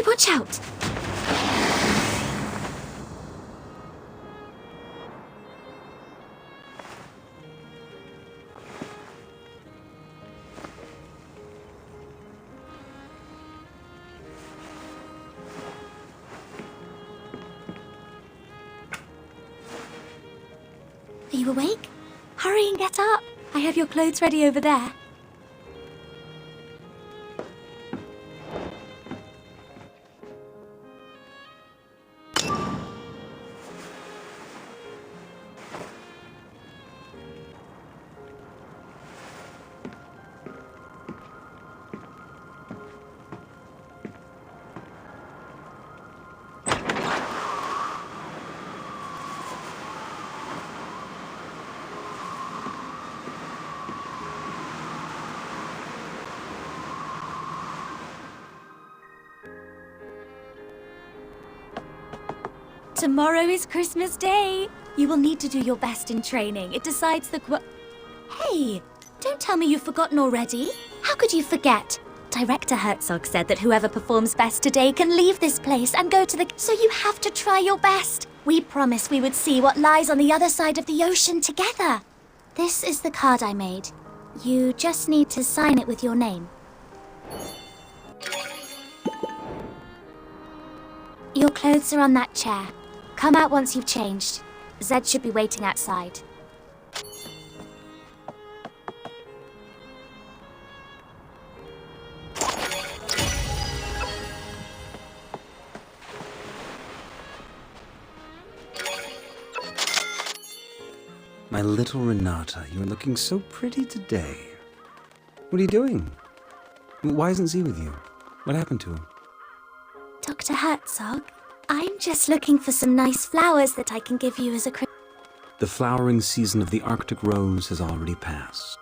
watch out! Are you awake? Hurry and get up. I have your clothes ready over there. Tomorrow is Christmas Day. You will need to do your best in training. It decides the Hey, don't tell me you've forgotten already. How could you forget? Director Herzog said that whoever performs best today can leave this place and go to the... So you have to try your best. We promised we would see what lies on the other side of the ocean together. This is the card I made. You just need to sign it with your name. Your clothes are on that chair. Come out once you've changed. Zed should be waiting outside. My little Renata, you're looking so pretty today. What are you doing? Why isn't Z with you? What happened to him? Dr. Herzog, I'm just looking for some nice flowers that I can give you as a The flowering season of the Arctic rose has already passed.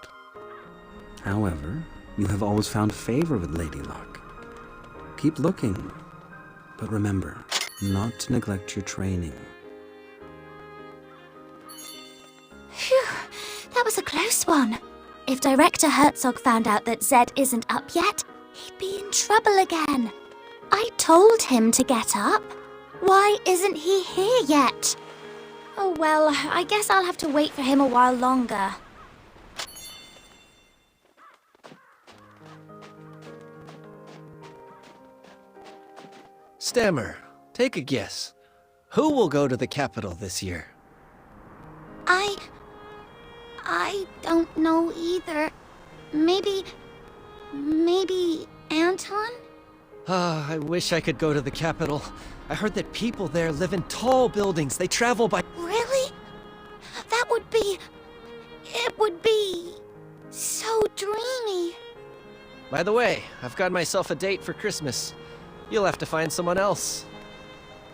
However, you have always found favor with Lady Luck. Keep looking, but remember, not to neglect your training. Phew, that was a close one. If Director Herzog found out that Zed isn't up yet, he'd be in trouble again. I told him to get up. Why isn't he here yet? Oh well, I guess I'll have to wait for him a while longer. Stammer, take a guess. Who will go to the capital this year? I don't know either. Maybe Anton? Ah, I wish I could go to the capital. I heard that people there live in tall buildings. They travel by... Really? It would be so dreamy. By the way, I've got myself a date for Christmas. You'll have to find someone else.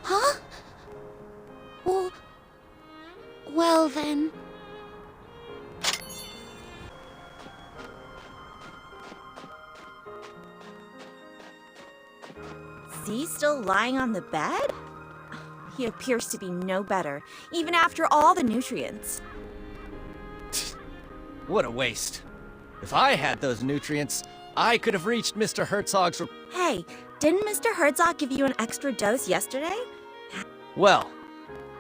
Huh? Well then. Is he still lying on the bed? He appears to be no better, even after all the nutrients. What a waste. If I had those nutrients, I could have reached Mr. Herzog's... Hey, didn't Mr. Herzog give you an extra dose yesterday? Well,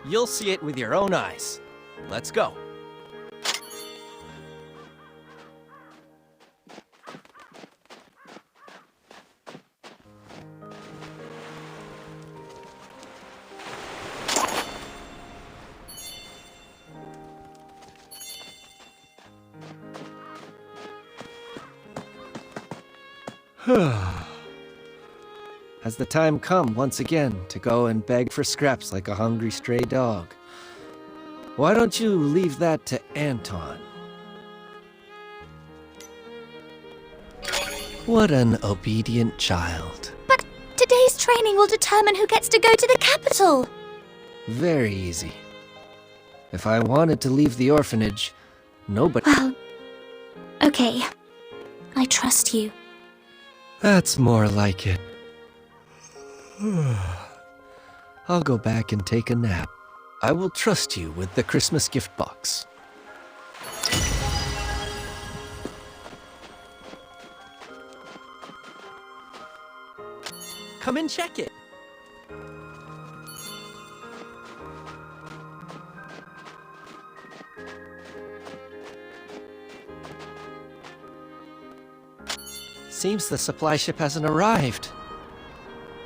you'll see it with your own eyes. Let's go. Has the time come once again to go and beg for scraps like a hungry stray dog? Why don't you leave that to Anton? What an obedient child. But today's training will determine who gets to go to the capital. Very easy. If I wanted to leave the orphanage, nobody... Well, okay. I trust you. That's more like it. I'll go back and take a nap. I will trust you with the Christmas gift box. Come and check it. Seems the supply ship hasn't arrived.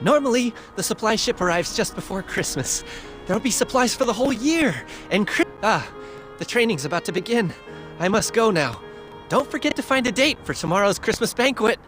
Normally, the supply ship arrives just before Christmas. There'll be supplies for the whole year, and the training's about to begin. I must go now. Don't forget to find a date for tomorrow's Christmas banquet.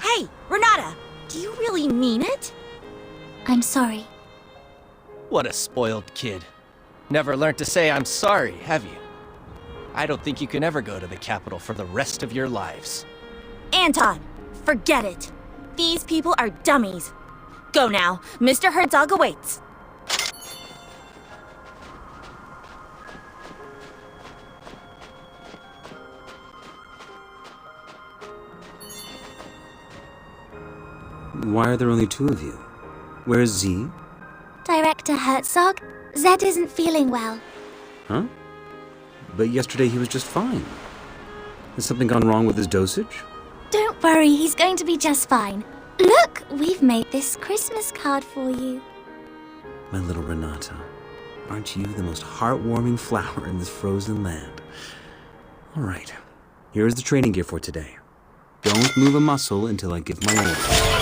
Hey, Renata! Do you really mean it? I'm sorry. What a spoiled kid. Never learned to say I'm sorry, have you? I don't think you can ever go to the capital for the rest of your lives. Anton, forget it. These people are dummies. Go now. Mr. Herzog awaits. Why are there only two of you? Where's Z? Director Herzog, Zed isn't feeling well. Huh? But yesterday he was just fine. Has something gone wrong with his dosage? Don't worry, he's going to be just fine. Look, we've made this Christmas card for you. My little Renata, aren't you the most heartwarming flower in this frozen land? All right, here's the training gear for today. Don't move a muscle until I give my order.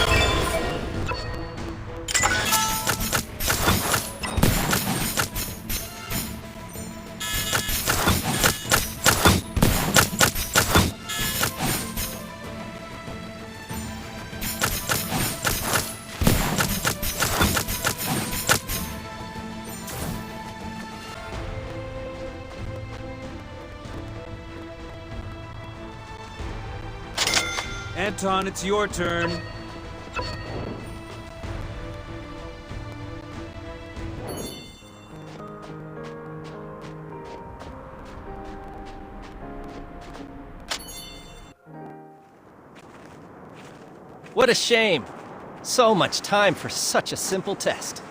Anton, it's your turn. What a shame. So much time for such a simple test.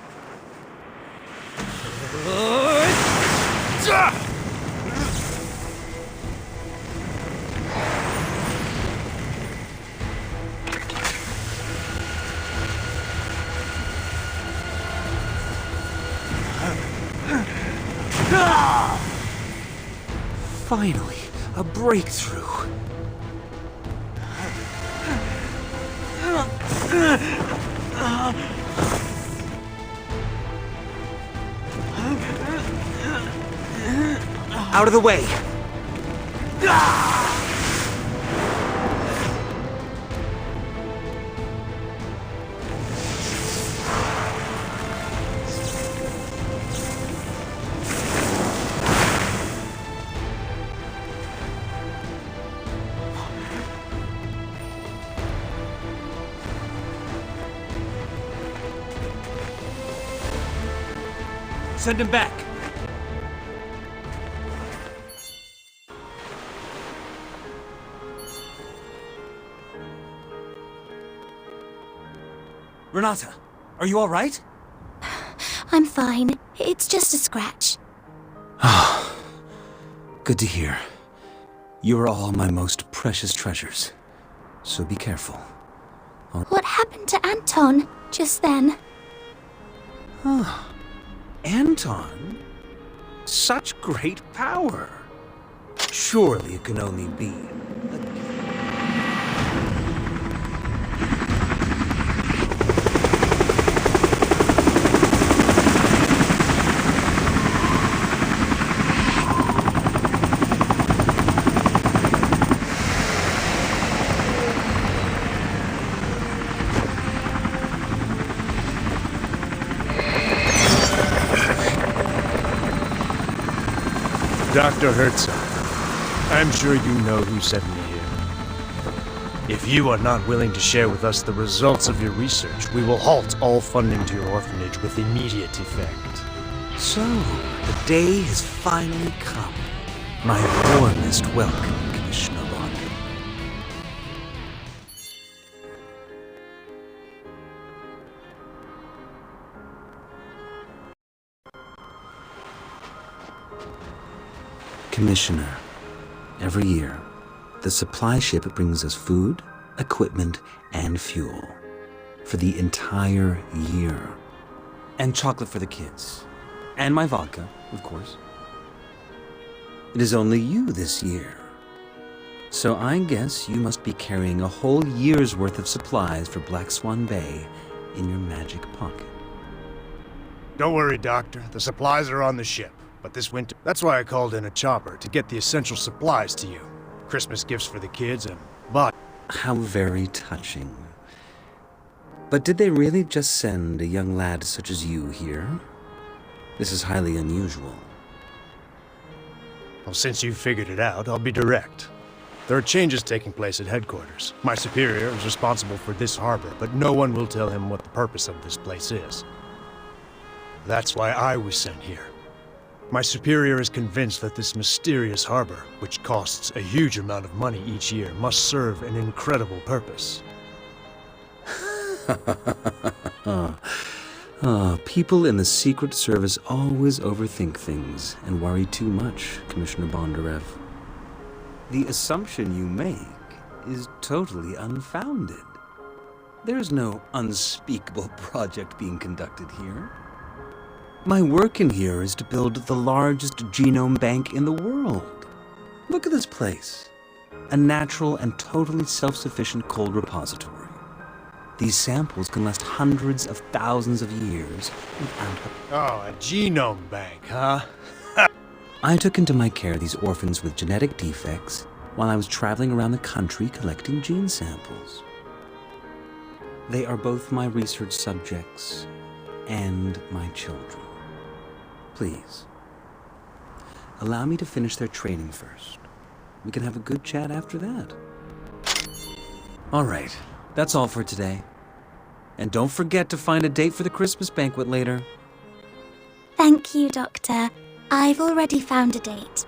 Finally, a breakthrough. Out of the way! Send him back. Renata, are you all right? I'm fine. It's just a scratch. Good to hear. You are all my most precious treasures. So be careful. What happened to Anton just then? Anton? Such great power. Surely it can only be. Dr. Herzog, I'm sure you know who sent me here. If you are not willing to share with us the results of your research, we will halt all funding to your orphanage with immediate effect. So, the day has finally come. My warmest welcome, Commissioner Bond. Commissioner, every year, the supply ship brings us food, equipment, and fuel for the entire year. And chocolate for the kids. And my vodka, of course. It is only you this year. So I guess you must be carrying a whole year's worth of supplies for Black Swan Bay in your magic pocket. Don't worry, Doctor. The supplies are on the ship. But this winter, that's why I called in a chopper, to get the essential supplies to you. Christmas gifts for the kids and... But... How very touching. But did they really just send a young lad such as you here? This is highly unusual. Well, since you've figured it out, I'll be direct. There are changes taking place at headquarters. My superior is responsible for this harbor, but no one will tell him what the purpose of this place is. That's why I was sent here. My superior is convinced that this mysterious harbor, which costs a huge amount of money each year, must serve an incredible purpose. People in the Secret Service always overthink things and worry too much, Commissioner Bondarev. The assumption you make is totally unfounded. There's no unspeakable project being conducted here. My work in here is to build the largest genome bank in the world. Look at this place. A natural and totally self-sufficient cold repository. These samples can last hundreds of thousands of years without Oh, a genome bank, huh? I took into my care these orphans with genetic defects while I was traveling around the country collecting gene samples. They are both my research subjects and my children. Please, allow me to finish their training first. We can have a good chat after that. All right, that's all for today. And don't forget to find a date for the Christmas banquet later. Thank you, Doctor. I've already found a date.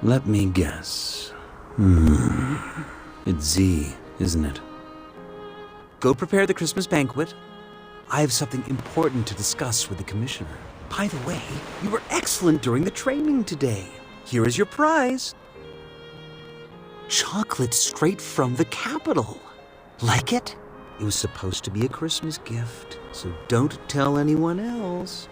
Let me guess. It's Z, isn't it? Go prepare the Christmas banquet. I have something important to discuss with the Commissioner. By the way, you were excellent during the training today. Here is your prize. Chocolate straight from the capital. Like it? It was supposed to be a Christmas gift, so don't tell anyone else.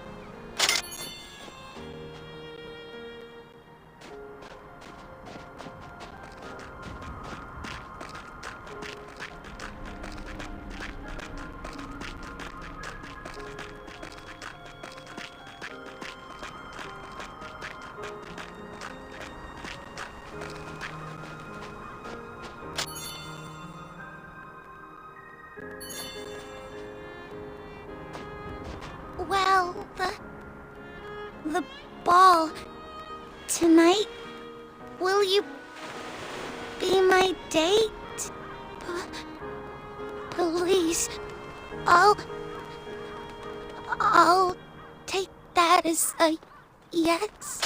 Well, the ball tonight. Will you be my date? Please, I'll take that is a yes?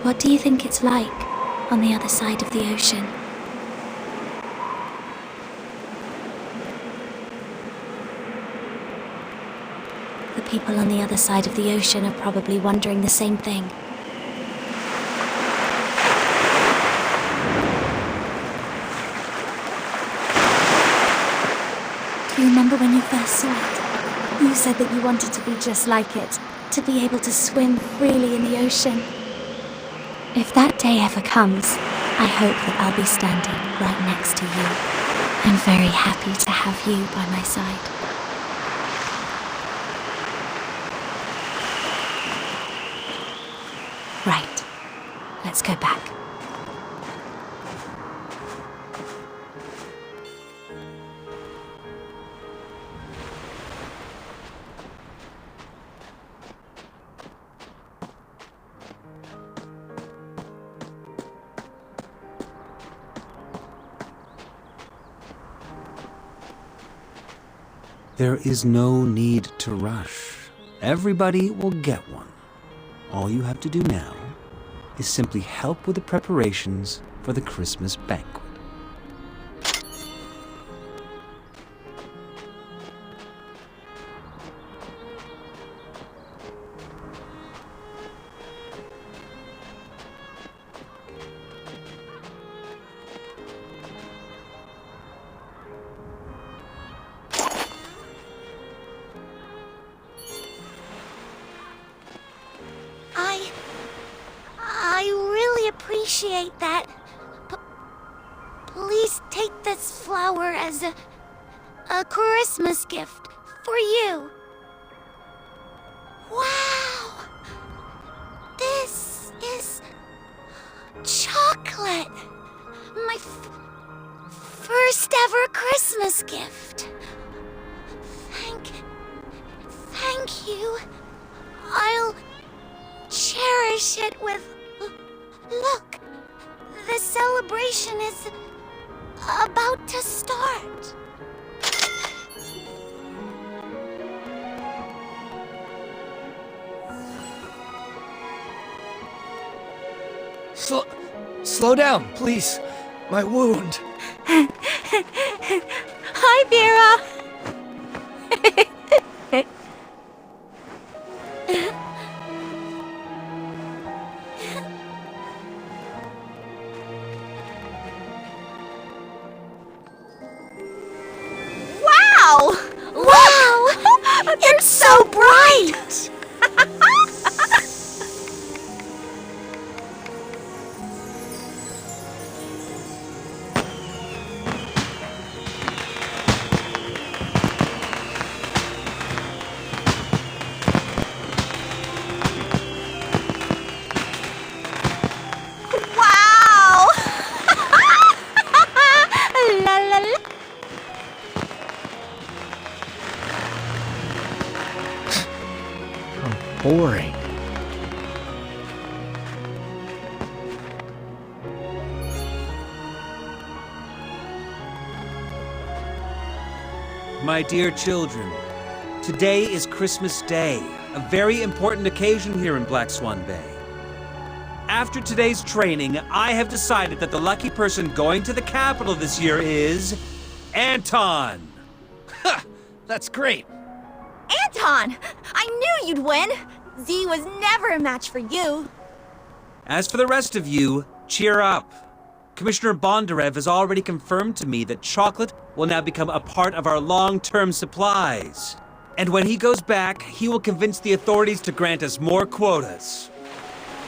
What do you think it's like on the other side of the ocean? The people on the other side of the ocean are probably wondering the same thing. Do you remember when you first saw it? You said that you wanted to be just like it, to be able to swim freely in the ocean. If that day ever comes, I hope that I'll be standing right next to you. I'm very happy to have you by my side. Right. Let's go back. There is no need to rush. Everybody will get one. All you have to do now is simply help with the preparations for the Christmas banquet. I really appreciate that. Please take this flower as a Christmas gift for you. Wow! This is chocolate. My first ever Christmas gift. Thank you. I'll cherish it with... Look, the celebration is about to start. Slow down, please. My wound. Hi, Vera. Wow! It's so bright! Wow! La la la. Boring. My dear children, today is Christmas Day, a very important occasion here in Black Swan Bay. After today's training, I have decided that the lucky person going to the capital this year is... Anton! That's great. Anton! I knew you'd win! Z was never a match for you. As for the rest of you, cheer up. Commissioner Bondarev has already confirmed to me that chocolate will now become a part of our long-term supplies. And when he goes back, he will convince the authorities to grant us more quotas.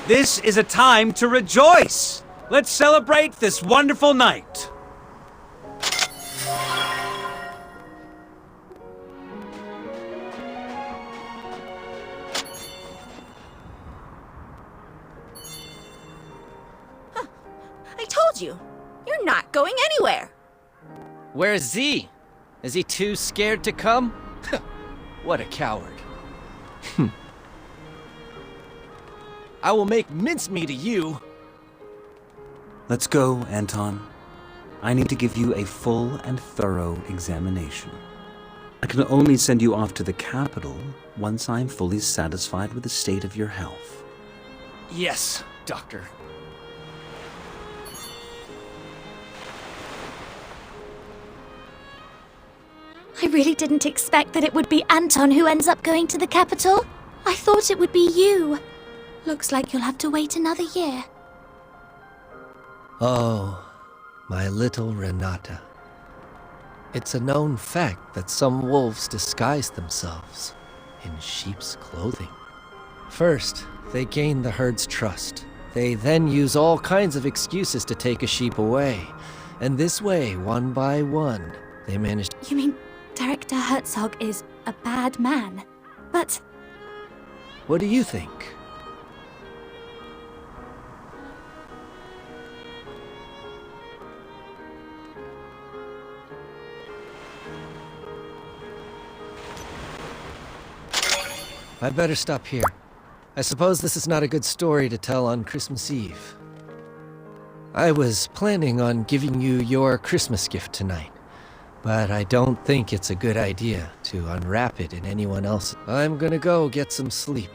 This is a time to rejoice! Let's celebrate this wonderful night! You're not going anywhere. Where's Z? Is he too scared to come? What a coward. I will make mincemeat of you. Let's go, Anton. I need to give you a full and thorough examination. I can only send you off to the capital once I am fully satisfied with the state of your health. Yes, Doctor. I really didn't expect that it would be Anton who ends up going to the capital. I thought it would be you. Looks like you'll have to wait another year. Oh, my little Renata. It's a known fact that some wolves disguise themselves in sheep's clothing. First, they gain the herd's trust. They then use all kinds of excuses to take a sheep away. And this way, one by one, they manage to... You mean Director Herzog is a bad man? But What do you think? I'd better stop here. I suppose this is not a good story to tell on Christmas Eve. I was planning on giving you your Christmas gift tonight, but I don't think it's a good idea to unwrap it in anyone else's. I'm gonna go get some sleep.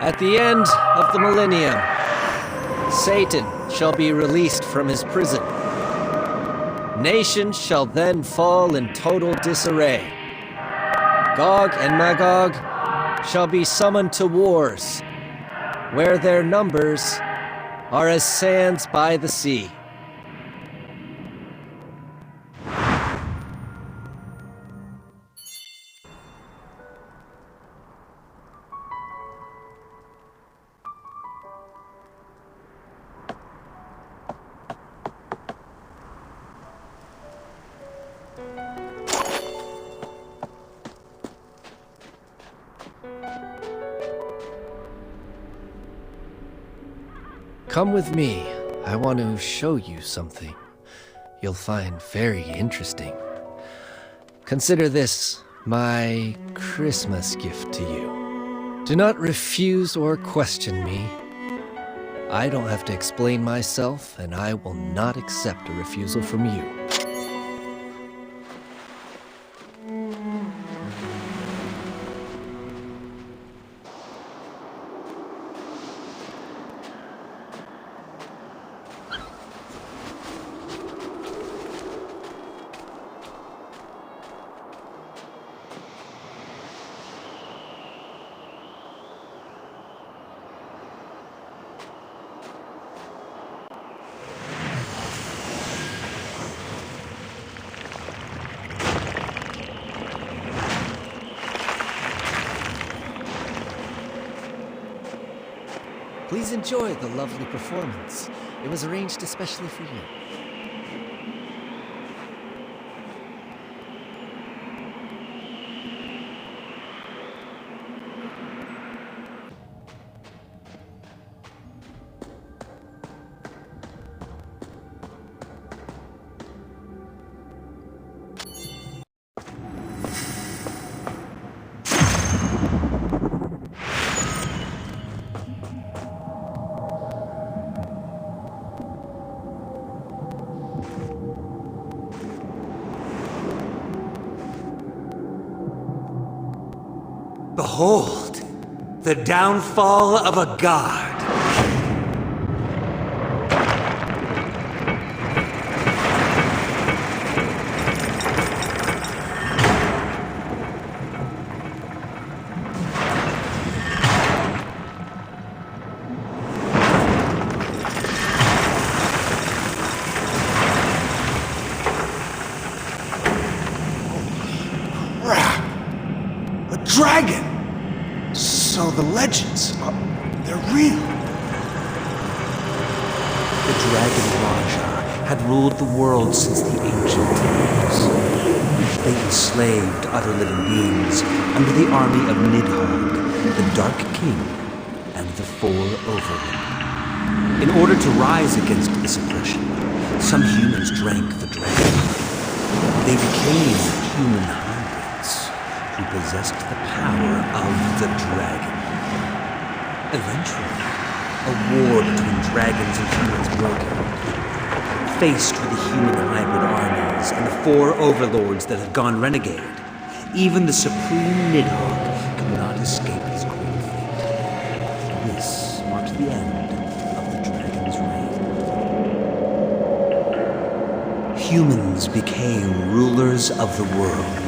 At the end of the millennium, Satan shall be released from his prison. Nations shall then fall in total disarray. Gog and Magog shall be summoned to wars, where their numbers are as sands by the sea. Come with me. I want to show you something you'll find very interesting. Consider this My Christmas gift to you. Do not refuse or question me. I don't have to explain myself, and I will not accept a refusal from you. Please enjoy the lovely performance. It was arranged especially for you. Behold, the downfall of a god. A dragon! So the legends, they're real. The Dragon Raja had ruled the world since the ancient times. They enslaved other living beings under the army of Nidhogg, the Dark King, and the Four Overmen. In order to rise against this oppression, some humans drank the dragon. They became human hybrids who possessed the power of the dragon. Eventually, a war between dragons and humans broke out. Faced with the human hybrid armies and the four overlords that had gone renegade, even the supreme Nidhogg could not escape his cruel fate. This marked the end of the dragon's reign. Humans became rulers of the world,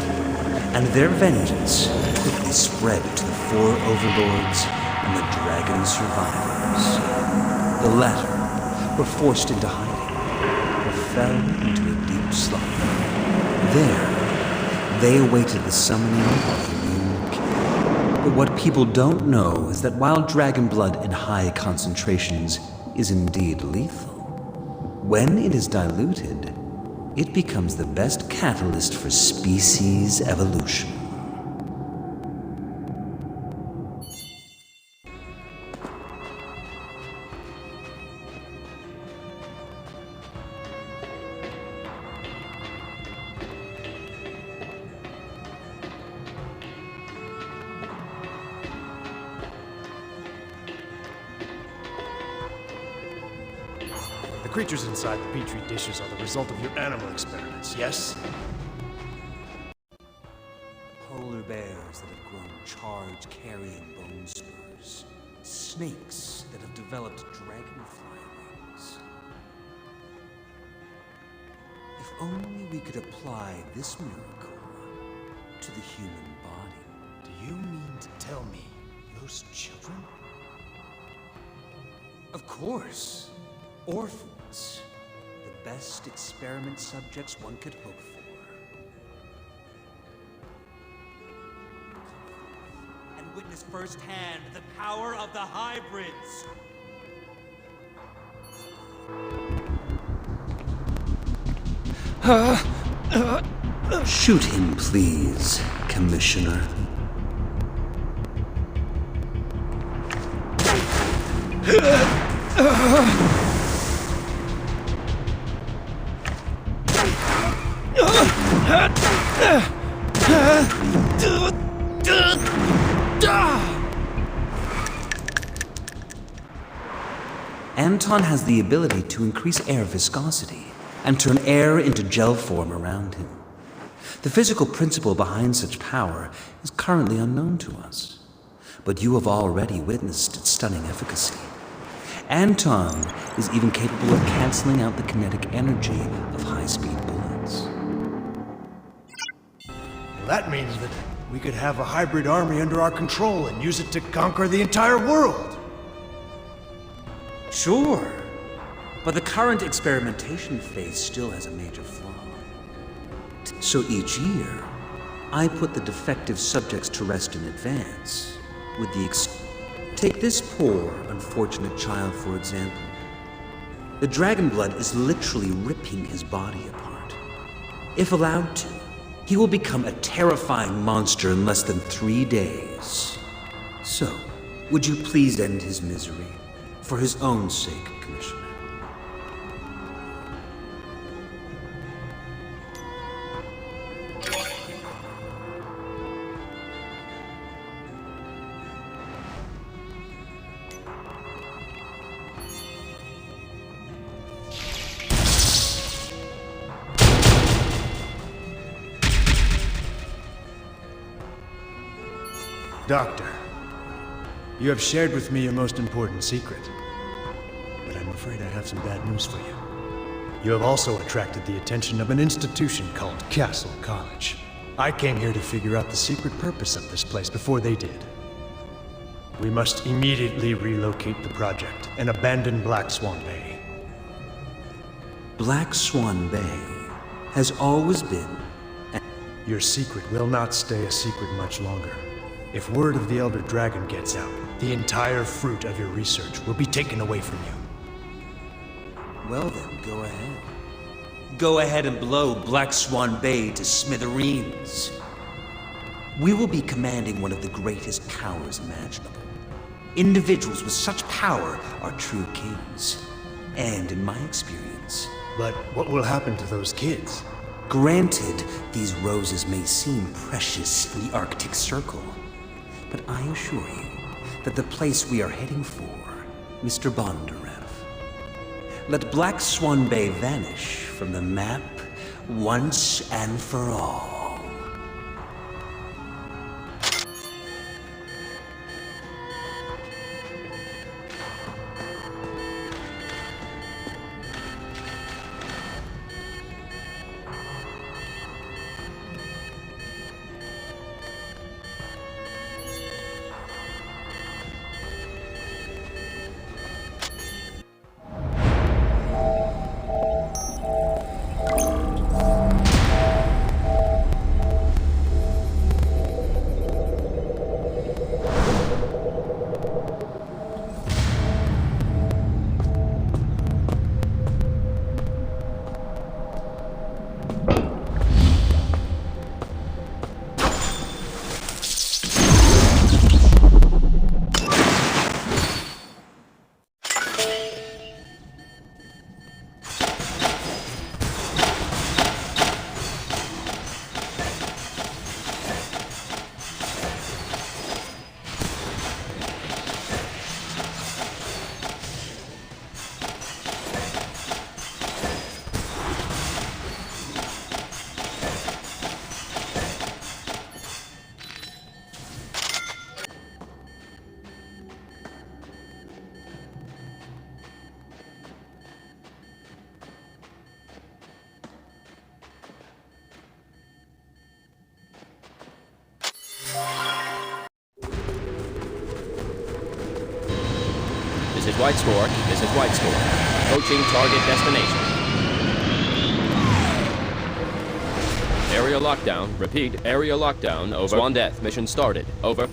and their vengeance quickly spread to the four overlords and the dragon survivors. The latter were forced into hiding or fell into a deep slumber. There, they awaited the summoning of the new king. But what people don't know is that while dragon blood in high concentrations is indeed lethal, when it is diluted, it becomes the best catalyst for species evolution. The creatures inside the petri dishes are the result of your animal experiments, yes? Polar bears that have grown charge-carrying bone spurs. Snakes that have developed dragonfly wings. If only we could apply this miracle to the human body. Do you mean to tell me those children? Of course. Orphans. The best experiment subjects one could hope for. And witness firsthand the power of the hybrids. Shoot him, please, Commissioner. Anton has the ability to increase air viscosity and turn air into gel form around him. The physical principle behind such power is currently unknown to us, but you have already witnessed its stunning efficacy. Anton is even capable of canceling out the kinetic energy of high-speed bullets. Well, that means that we could have a hybrid army under our control and use it to conquer the entire world. Sure, but the current experimentation phase still has a major flaw. So each year, I put the defective subjects to rest in advance, with the Take this poor, unfortunate child, for example. The dragon blood is literally ripping his body apart. If allowed to, he will become a terrifying monster in less than 3 days. So, would you please end his misery, for his own sake, Commissioner? Doctor, you have shared with me your most important secret. But I'm afraid I have some bad news for you. You have also attracted the attention of an institution called Castle College. I came here to figure out the secret purpose of this place before they did. We must immediately relocate the project and abandon Black Swan Bay. Black Swan Bay has always been... Your secret will not stay a secret much longer. If word of the Elder Dragon gets out, the entire fruit of your research will be taken away from you. Well then, go ahead. Go ahead and blow Black Swan Bay to smithereens. We will be commanding one of the greatest powers imaginable. Individuals with such power are true kings. And in my experience... But what will happen to those kids? Granted, these roses may seem precious in the Arctic Circle, but I assure you that the place we are heading for, Mr. Bondarev, let Black Swan Bay vanish from the map once and for all. This is White Score. This is White Score. Approaching target destination. Area lockdown. Repeat, area lockdown. Over. Swan Death. Mission started. Over.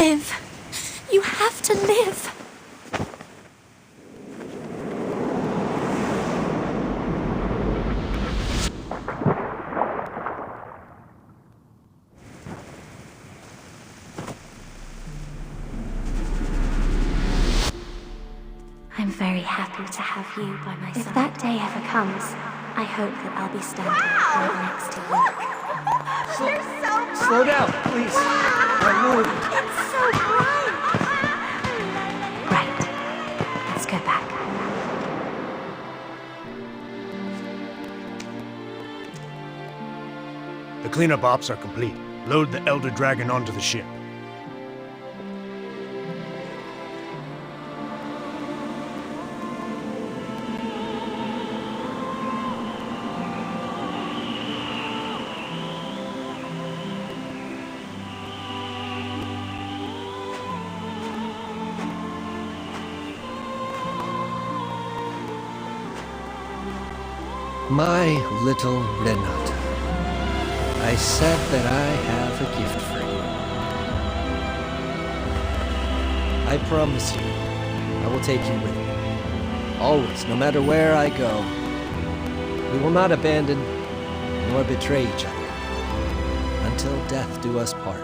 live. You have to live. I'm very happy to have you by my side. If that day ever comes, I hope that I'll be standing right next to you. You're so bright! Slow down, please. I'm moving. It's so bright! Right. Let's go back. The cleanup ops are complete. Load the Elder Dragon onto the ship. My little Renata, I said that I have a gift for you. I promise you, I will take you with me. Always, no matter where I go. We will not abandon nor betray each other until death do us part.